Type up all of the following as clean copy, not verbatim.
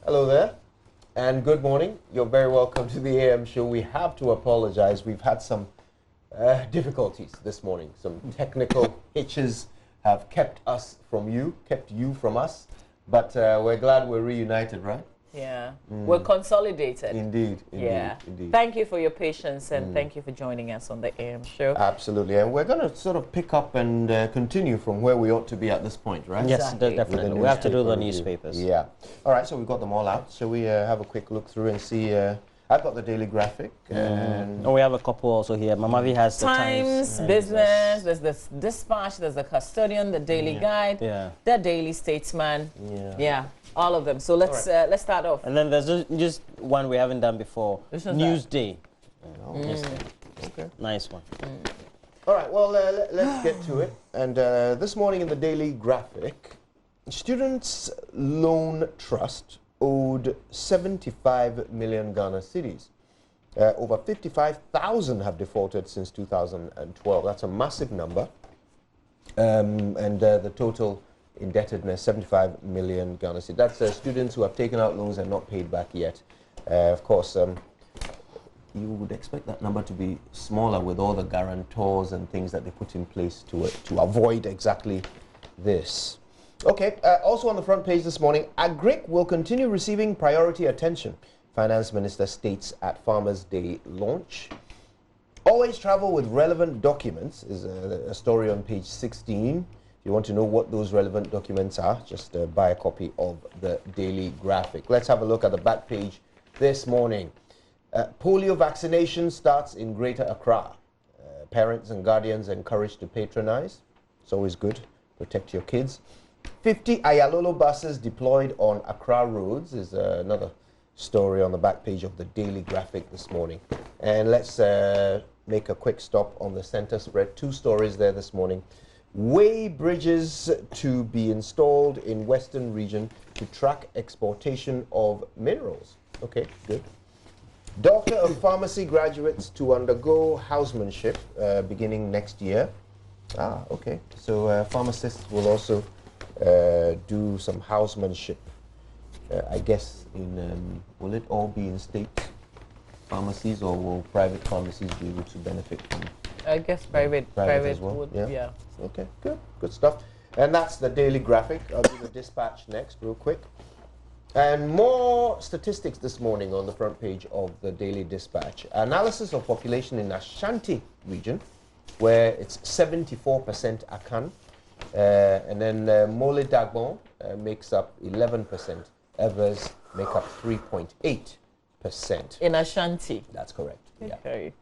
Hello there, and good morning. You're very welcome to the AM show. We have to apologize. We've had some difficulties this morning. Some technical hitches have kept you from us. But we're glad we're reunited, right? Yeah, we're consolidated. Indeed, yeah. indeed. Thank you for your patience and thank you for joining us on the AM show. Absolutely, and we're going to sort of pick up and continue from where we ought to be at this point, right? Yes, Exactly. definitely. We have to do the newspapers. Yeah. All right, so we've got them all out. So we have a quick look through and see. I've got the Daily Graphic. And we have a couple also here. Mamavi has the Times, Business, there's the Dispatch, there's the Custodian, the Daily Guide, the Daily Statesman. Yeah, all of them. So let's start off. And then there's just one we haven't done before. Newsday. Okay. Nice one. All right, well, let's get to it. And this morning in the Daily Graphic, Students' Loan Trust owed 75 million Ghana cedis. Over 55,000 have defaulted since 2012. That's a massive number. And the total indebtedness, 75 million Ghana cedis. That's students who have taken out loans and not paid back yet. Of course, you would expect that number to be smaller with all the guarantors and things that they put in place to avoid exactly this. Okay, also on the front page this morning, Agric will continue receiving priority attention, Finance Minister states at Farmers' Day launch. Always travel with relevant documents is a story on page 16. If you want to know what those relevant documents are, just buy a copy of the Daily Graphic. Let's have a look at the back page this morning. Polio vaccination starts in Greater Accra. Parents and guardians encouraged to patronize. It's always good. Protect your kids. 50 Ayalolo buses deployed on Accra roads is another story on the back page of the Daily Graphic this morning. And let's make a quick stop on the center spread. Two stories there this morning. Way bridges to be installed in Western region to track exportation of minerals. Okay, good. Doctor of Pharmacy graduates to undergo housemanship beginning next year. Ah, okay. So pharmacists will also do some housemanship. I guess will it all be in state pharmacies or will private pharmacies be able to benefit from? I guess private as well. would, yeah. Okay, good stuff. And that's the Daily Graphic. I'll do the Dispatch next, real quick. And more statistics this morning on the front page of the Daily Dispatch. Analysis of population in Ashanti region, where it's 74% Akan. And then Mole Dagbon makes up 11%. Others make up 3.8%. In Ashanti. That's correct. Okay.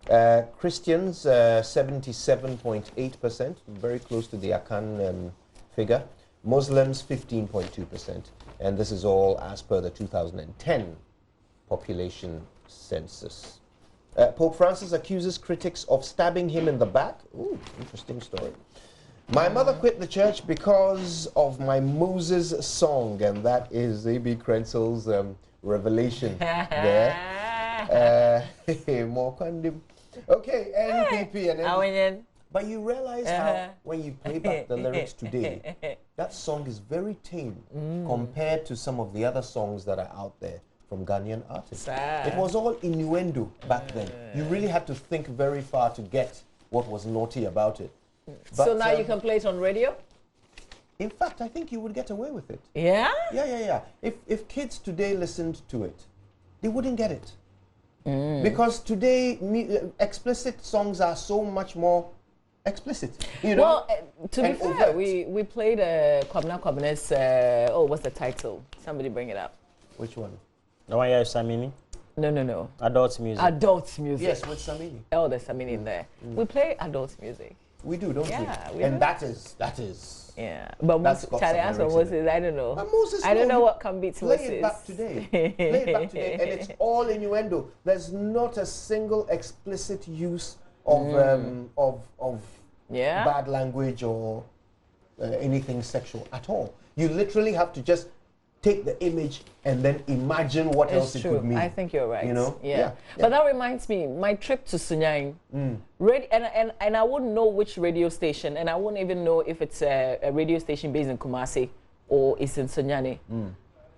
Yeah. Christians, 77.8%, very close to the Akan figure. Muslims, 15.2%. And this is all as per the 2010 population census. Pope Francis accuses critics of stabbing him in the back. Ooh, interesting story. My mother quit the church because of my Moses song, and that is A.B. Krenzel's revelation there. Okay, NPP and NPP. But you realize how, when you play back the lyrics today, that song is very tame compared to some of the other songs that are out there from Ghanaian artists. It was all innuendo back then. You really had to think very far to get what was naughty about it. But, so now you can play it on radio? In fact, I think you would get away with it. Yeah? Yeah. If kids today listened to it, they wouldn't get it. Because today, explicit songs are so much more explicit. You know? Well, to be fair, we played Kwabena Kwabena's, what's the title? Somebody bring it up. Which one? The one you have Samini? No. Adult music. Adult music. Yes, with Samini. Oh, there's Samini in there. We play adult music. We do, don't we? We and do. that is. Yeah, but Charlie answer Moses, I don't know. But Moses, I don't know what can beat Moses. Play it back today. Play it back today, and it's all innuendo. There's not a single explicit use of bad language or anything sexual at all. You literally have to just take the image and then imagine what else it could mean. I think you're right. You know? Yeah. But that reminds me, my trip to Sunyang, and I wouldn't know which radio station, and I wouldn't even know if it's a radio station based in Kumasi or it's in Sunyani.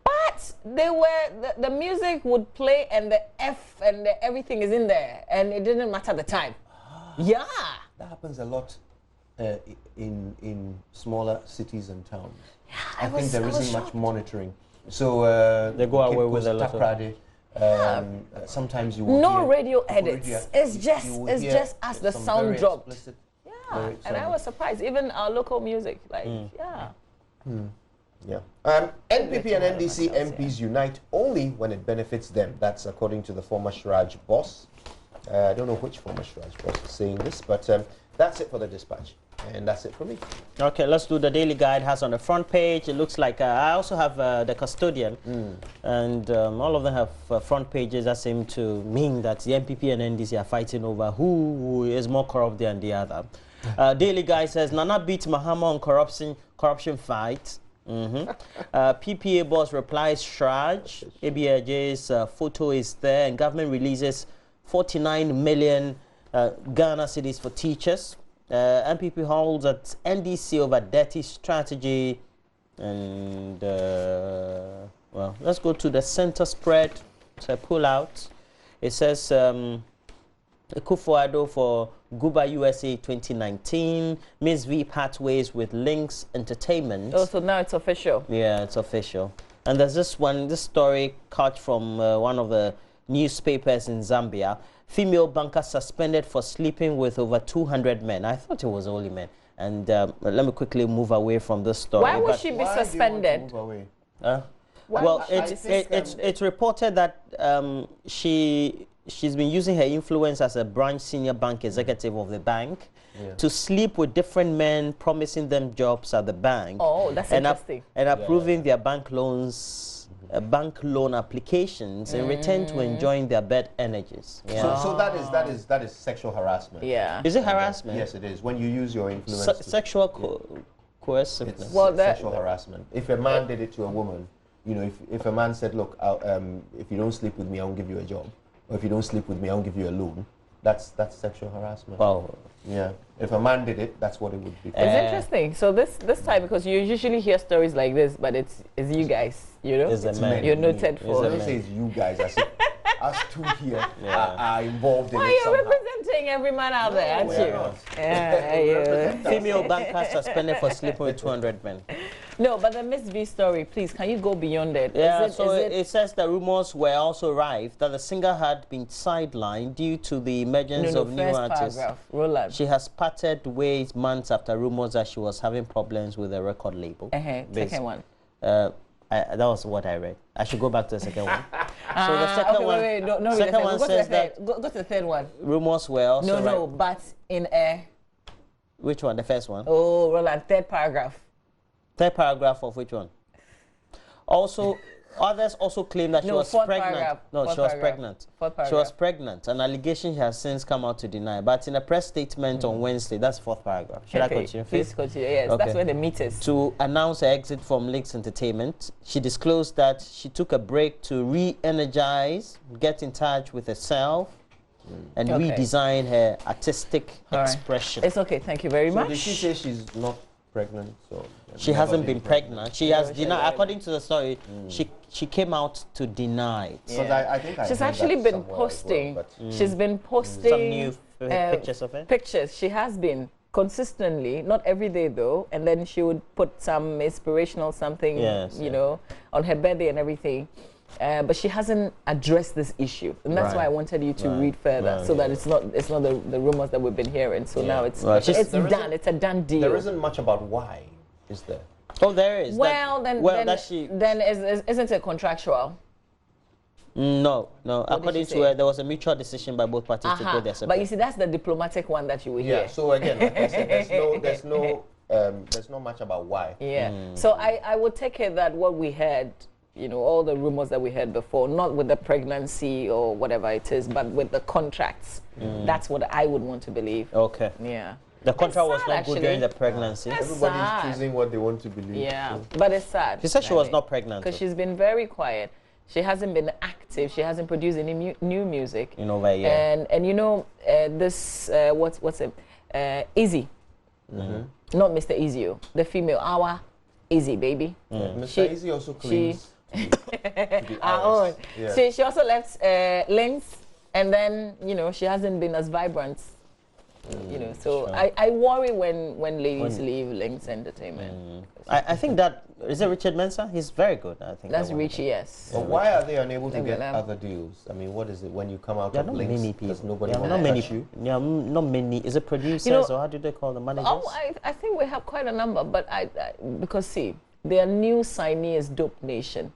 But But they were, the music would play and the F and the everything is in there. And it didn't matter the time. Yeah. That happens a lot in smaller cities and towns. Yeah, I think there isn't much monitoring. So they go away with a lot of... sometimes you will no hear radio edits. It's just as the sound dropped. Yeah, and I was surprised. Even our local music, like, yeah. Yeah. NPP and NDC MPs unite only when it benefits them. That's according to the former Shraj boss. I don't know which former Shraj boss is saying this, but that's it for the dispatch. And that's it for me. Okay, let's do the Daily Guide. Has on the front page. It looks like I also have the Custodian, and all of them have front pages that seem to mean that the NPP and NDC are fighting over who is more corrupt than the other. Daily Guide says Nana beat Mahama on corruption fight. PPA boss replies Shraj. ABJ's photo is there, and government releases 49 million Ghana cedis for teachers. MPP holds at NDC over dirty strategy, and well, let's go to the center spread. So pull out. It says Kufuado for Guba USA 2019. Miss V pathways with Links Entertainment. Oh, so now it's official. Yeah, it's official. And there's this story cut from one of the newspapers in Zambia. Female banker suspended for sleeping with over 200 men. I thought it was only men. And let me quickly move away from this story. Why would she be suspended? Well, it's reported that she's been using her influence as a branch senior bank executive of the bank to sleep with different men, promising them jobs at the bank. Oh, that's interesting. And approving their bank loans. Bank loan applications in return to enjoying their bed energies. Yeah. So that is sexual harassment. Yeah. Is it harassment? Yes, it is. When you use your influence. Sexual coerciveness. It's sexual harassment. If a man did it to a woman, you know, if a man said, look, if you don't sleep with me, I won't give you a job, or if you don't sleep with me, I won't give you a loan. That's sexual harassment. Wow. Yeah. If a man did it, that's what it would be. It's interesting. So this time, because you usually hear stories like this, but it's you guys, you know, it's men. You're noted for. Let me say it's you guys. Us two here are involved in it. You're representing every man out there, aren't you? Yeah. Female banker suspended for sleeping with 200 men. No, but the Miss V story, please, can you go beyond it? Yeah, it says the rumors were also rife that the singer had been sidelined due to the emergence of new artists. Roland. She has parted ways months after rumors that she was having problems with a record label. Second one. That was what I read. I should go back to the second one. So the second one, no, second one says that go to the third one. Rumors were also no, but in air. Which one? The first one? Oh, Roland, third paragraph. Third paragraph of which one? Also, others also claim that she was pregnant. She was pregnant. She was pregnant. An allegation she has since come out to deny. But in a press statement on Wednesday, that's the fourth paragraph. Should I continue? Please continue. Yes, that's where the meat is. To announce her exit from Links Entertainment, she disclosed that she took a break to re-energize, get in touch with herself, and redesign her artistic expression. It's okay. Thank you very much. Did she say she's not pregnant? So she hasn't been pregnant. She has denied. According to the story, she came out to deny it. Yeah. I think she's actually been posting. Well, she's been posting some new pictures of it. Pictures. She has been consistently, not every day though. And then she would put some inspirational something, you know, on her birthday and everything. But she hasn't addressed this issue, and that's why I wanted you to read further, so that it's not the rumors that we've been hearing. So now it's done. It's a done deal. There isn't much about why, is there? Oh, there is. Well, then isn't it contractual? No. According to her, there was a mutual decision by both parties to go their separate. But you see, that's the diplomatic one that you will hear. Yeah. So again, like I said, there's not much about why. Yeah. So I would take it that what we heard, you know, all the rumors that we heard before, not with the pregnancy or whatever it is, but with the contracts. That's what I would want to believe. Okay. Yeah. The contract was not good during the pregnancy. Everybody's choosing what they want to believe. Yeah, so. But it's sad. She said she was not pregnant. Because she's been very quiet. She hasn't been active. She hasn't produced any new music. In over a year. And you know, this, what's it? Easy. Not Mr. Easy, the female, our Easy, baby. Mr. Easy also claims to be Our own. Yeah. She also left Links, and then, you know, she hasn't been as vibrant. You know, so sure. I worry when ladies leave Links Entertainment. I think that, is it Richard Mensah? He's very good, I think. That's Richie, yes. But why are they unable to Think get of them. other deals? I mean, what is it when you come out There are of not Links? many people. Does nobody Yeah, want not to many. touch you? Yeah, not many. Is it producers, You know, or how do they call the managers? Oh, I think we have quite a number, but because see, their new signee is Dope Nation,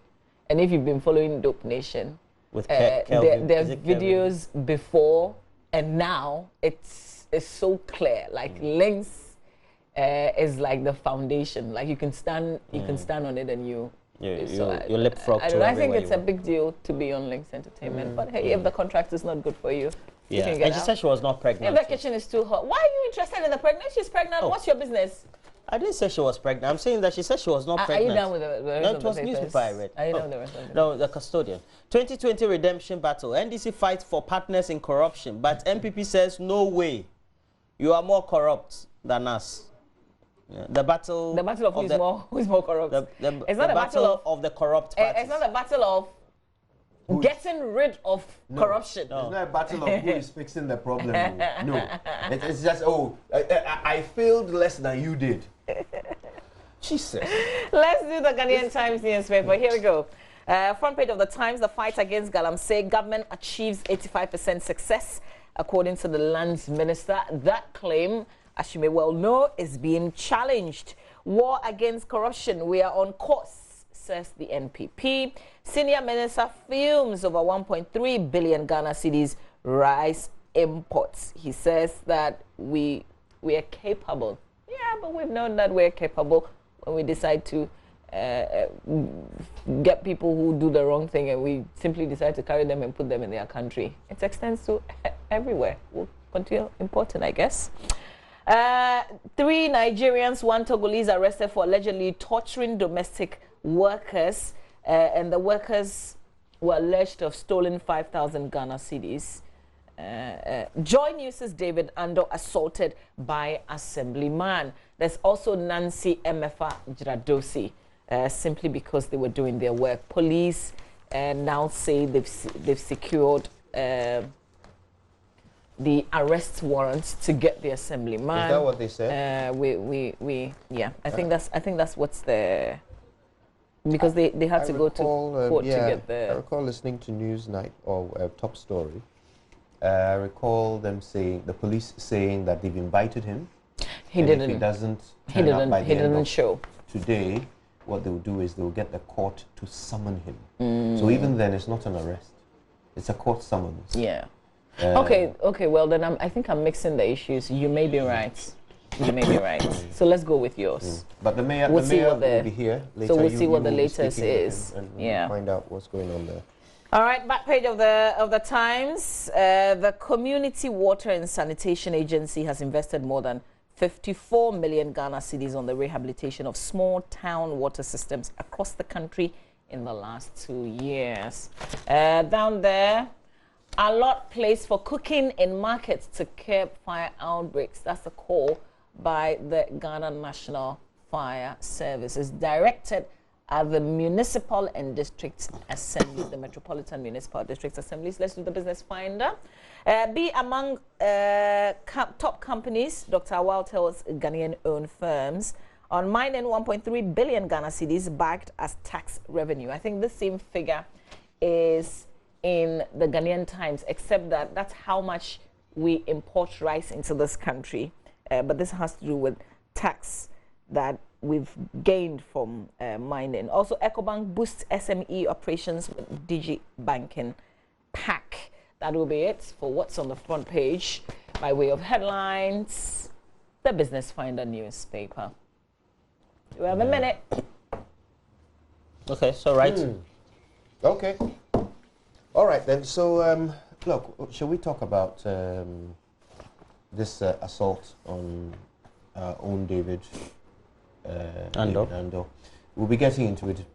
and if you've been following Dope Nation, With their Kelvin. Is it Kelvin? videos before and now, it's so clear. Like Links is like the foundation. Like you can stand on it and you leapfrog to I think everywhere it's you a want. big deal to be on Links Entertainment. But hey, if the contract is not good for you, you Yeah, can get and she out. said she was not If pregnant. the kitchen is too hot, why are you interested in the pregnant? She's pregnant. Oh. What's your business? I didn't say she was pregnant. I'm saying that she said she was not Are pregnant. you done with the rest No, of it the was papers? newspaper I read. Are you done with the rest of the No, the custodian. 2020 redemption battle. NDC fights for partners in corruption, but MPP says no way. You are more corrupt than us. Yeah. The battle of who's more corrupt. It's not a battle of the corrupt parties. It's not a battle of getting rid of corruption. It's not a battle of who is fixing the problem. No. It's just, I failed less than you did. Jesus. Let's do the Ghanaian Times newspaper. Here we go. Front page of the Times, the fight against Galamsey. Government achieves 85% success, according to the lands minister. That claim, as you may well know, is being challenged. War against corruption. We are on course, says the NPP. Senior minister fumes over 1.3 billion Ghana cedis rice imports. He says that we are capable. Yeah, but we've known that we're capable when we decide to get people who do the wrong thing, and we simply decide to carry them and put them in their country. It extends to everywhere. We'll continue importing, I guess. 3 Nigerians, 1 Togolese arrested for allegedly torturing domestic workers, and the workers were alleged to have stolen 5,000 Ghana cedis. JoyNews' David Ando assaulted by assemblyman. There's also Nancy Emefa Jradosi, simply because they were doing their work. Police now say they've secured the arrest warrants to get the assemblyman. Is that what they said? Yeah. I think that's what's the, because they had to go to court to get the. I recall listening to Newsnight or Top Story. I recall them saying, the police saying that they've invited him. He didn't. If he doesn't turn up by the He end didn't of show. today, what they'll do is they'll get the court to summon him. So even then, it's not an arrest; it's a court summons. Yeah. Okay. Well, then I think I'm mixing the issues. You may be right. You may be right. So let's go with yours. But the mayor, We'll see what will be here later. So we'll see what the will be latest speaking with is. him and Yeah. find out what's going on there. All right, back page of the Times. The Community Water and Sanitation Agency has invested more than 54 million Ghana cedis on the rehabilitation of small town water systems across the country in the last 2 years. Down there, a lot placed for cooking in markets to curb fire outbreaks. That's a call by the Ghana National Fire Service. It's directed at the municipal and district assemblies, the metropolitan municipal district assemblies. Let's do the business finder. Be among top companies, Dr. Awal tells Ghanaian-owned firms on mining 1.3 billion Ghana cedis backed as tax revenue. I think the same figure is in the Ghanaian Times, except that that's how much we import rice into this country. But this has to do with tax that we've gained from mining. Also, EcoBank boosts SME operations with Digi Banking Pack. That will be it for what's on the front page by way of headlines. The Business Finder newspaper. We have a minute. Okay, so right. Okay. All right then. So look, shall we talk about this assault on own David Ando? We'll be getting into it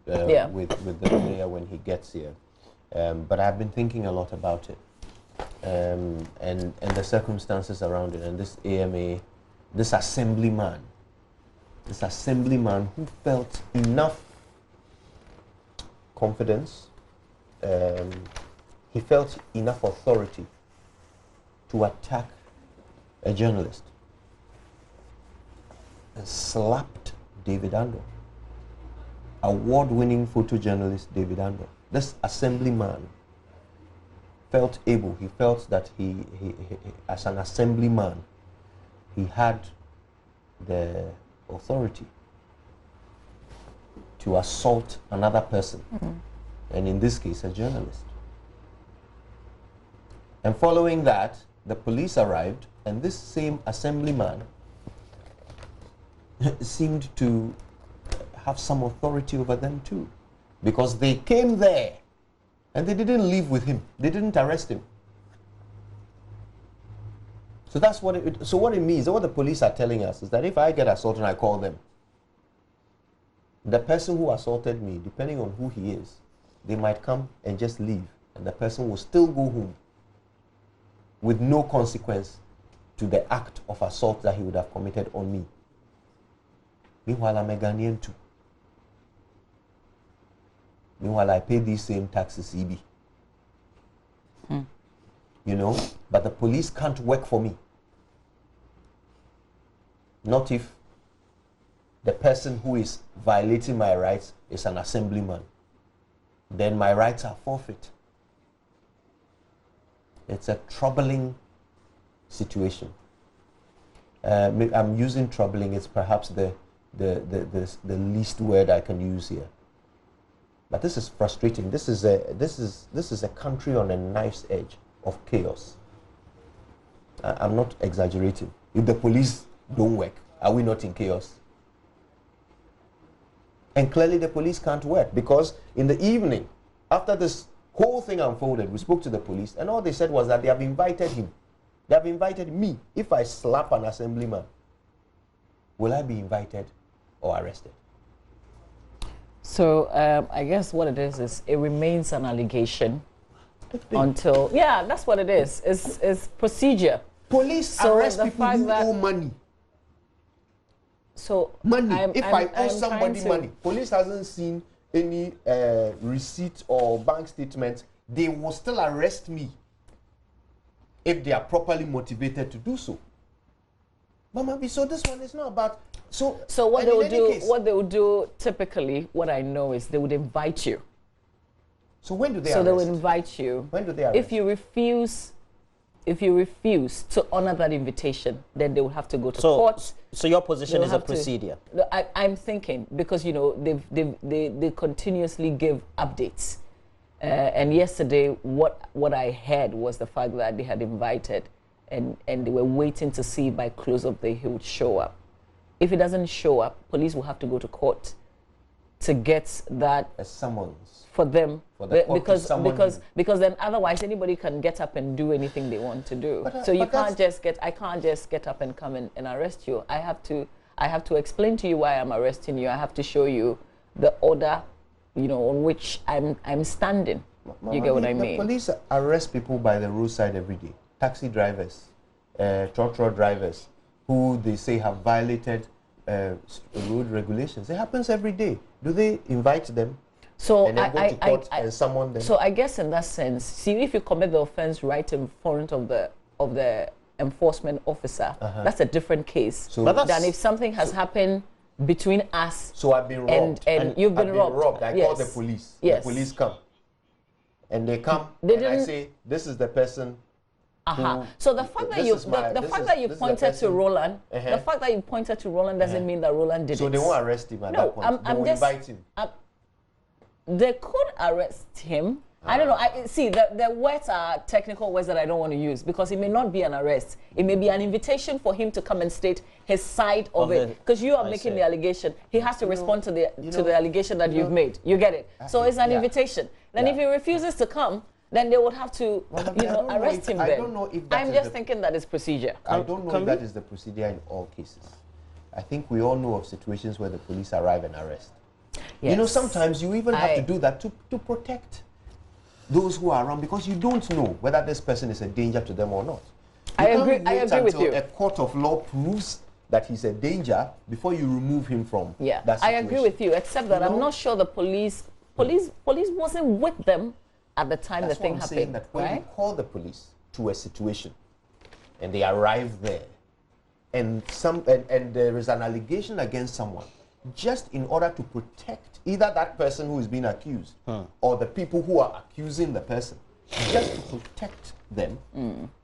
with the mayor when he gets here. But I've been thinking a lot about it and the circumstances around it, and this AMA, this assemblyman who felt enough confidence. He felt enough authority to attack a journalist and slapped David Andor, award-winning photojournalist David Andor. This assemblyman felt able, he felt that he as an assemblyman, he had the authority to assault another person, and in this case, a journalist. And following that, the police arrived, and this same assemblyman seemed to have some authority over them too, because they came there and they didn't leave with him. They didn't arrest him. So that's what it means. What the police are telling us is that if I get assaulted and I call them, the person who assaulted me, depending on who he is, they might come and just leave, and the person will still go home with no consequence to the act of assault that he would have committed on me. Meanwhile, I'm a Ghanaian too. Meanwhile, I pay these same taxes, EB. You know, but the police can't work for me. Not if the person who is violating my rights is an assemblyman. Then my rights are forfeit. It's a troubling situation. I'm using troubling. It's perhaps the least word I can use here. But this is frustrating. This is a country on a knife's edge of chaos. I'm not exaggerating. If the police don't work, are we not in chaos? And clearly the police can't work, because in the evening, after this whole thing unfolded, we spoke to the police, and all they said was that they have invited him. They have invited me. If I slap an assemblyman, will I be invited or arrested? So I guess what it is it remains an allegation until, yeah, that's what it is. It's procedure. Police arrest people who owe money. So money. If I owe somebody money, police hasn't seen any receipt or bank statement, they will still arrest me if they are properly motivated to do so. Mama, so this one is not about. So what they will do typically, what I know is they would invite you. So when do they arrest? So they will invite you. When do they arrest? If you refuse to honor that invitation, then they will have to go to court. So your position is a procedure. I'm thinking, because you know they continuously give updates, and yesterday what I heard was the fact that they had invited, and they were waiting to see by close of day he would show up. If he doesn't show up, police will have to go to court to get that a summons for them, for the court because then otherwise anybody can get up and do anything they want to do. So you can't just I can't just get up and come and arrest you. I have to explain to you why I'm arresting you. I have to show you the order, you know, on which I'm standing. Mama, you get what I mean? The police arrest people by the roadside every day. Taxi drivers, trotro drivers, who they say have violated road regulations. It happens every day. Do they invite them? So and then go to court and summon them? So I guess in that sense, see, if you commit the offense right in front of the enforcement officer, that's a different case than if something has happened between us. So I've been robbed. And you've been robbed. I call the police. Yes. The police come. And they come and I say, this is the person. So the fact that you pointed to Roland, the fact that you pointed to Roland doesn't mean that Roland did it. So they won't arrest him at that point. They will invite him. They could arrest him. I don't know. See, the words are technical words that I don't want to use, because it may not be an arrest. It may be an invitation for him to come and state his side of it. Because you are making the allegation. He has to respond to the allegation that you've made. You get it? So it's an invitation. Then if he refuses to come, then they would have to, arrest him then. I don't know if I'm just thinking that is procedure. I don't know if that is the procedure in all cases. I think we all know of situations where the police arrive and arrest. Yes. You know, sometimes you even have to do that to protect those who are around, because you don't know whether this person is a danger to them or not. I agree with you. A court of law proves that he's a danger before you remove him from that situation. I agree with you, except that I'm not sure the police Police wasn't with them at the time the thing happened. Saying that when you call the police to a situation and they arrive there and there is an allegation against someone, just in order to protect either that person who is being accused or the people who are accusing the person, just to protect them,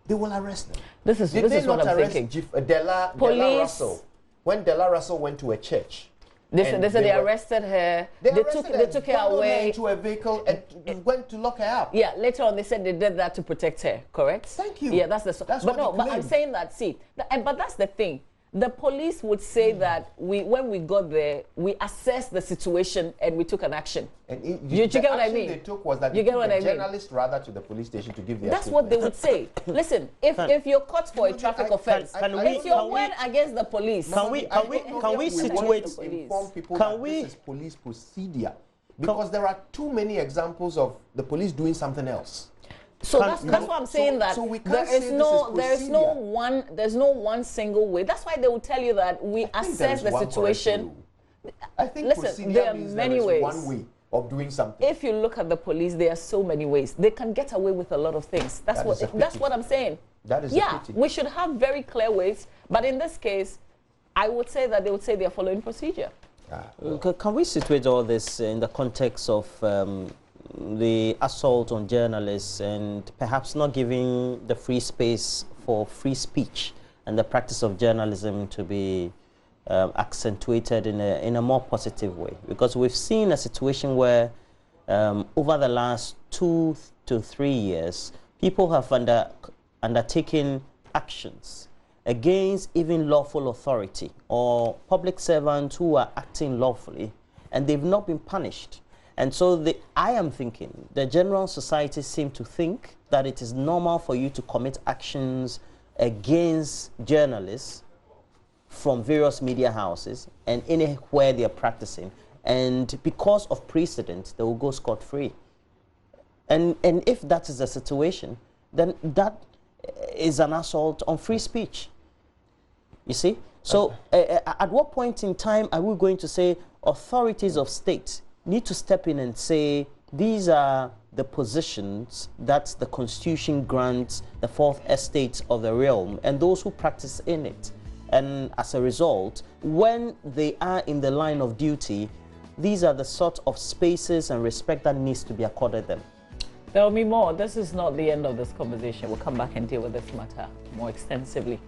they will arrest them. This is what I'm thinking. Della Russell, when Della Russell went to a church, they said they arrested her. They took her away into a vehicle and went to lock her up. Yeah, later on they said they did that to protect her. Correct? Thank you. Yeah, that's but I'm saying that. See, but that's the thing. The police would say that when we got there, we assessed the situation and we took an action. And you get what I mean? They took was that you get what I mean? Journalist rather to the police station to give their That's what they would say. Listen, if you're caught for a traffic offense, it's your word against the police. Can we situate? Inform people that this is police procedure, because there are too many examples of the police doing something else. So that's what I'm saying, that there's no one single way. That's why they will tell you that we assess the situation. I think listen, there are many ways. One way of doing something. If you look at the police, there are so many ways. They can get away with a lot of things. That's what I'm saying. That is a pity. We should have very clear ways. But in this case, I would say that they would say they are following procedure. Can we situate all this in the context of the assault on journalists and perhaps not giving the free space for free speech and the practice of journalism to be accentuated in a more positive way? Because we've seen a situation where over the last 2 to 3 years, people have undertaken actions against even lawful authority or public servants who are acting lawfully, and they've not been punished. And so I am thinking, the general society seem to think that it is normal for you to commit actions against journalists from various media houses and anywhere they are practicing. And because of precedent, they will go scot-free. And if that is the situation, then that is an assault on free speech. You see? So at what point in time are we going to say authorities of state need to step in and say, these are the positions that the Constitution grants the fourth estate of the realm and those who practice in it. And as a result, when they are in the line of duty, these are the sort of spaces and respect that needs to be accorded them. There will be more. This is not the end of this conversation. We'll come back and deal with this matter more extensively.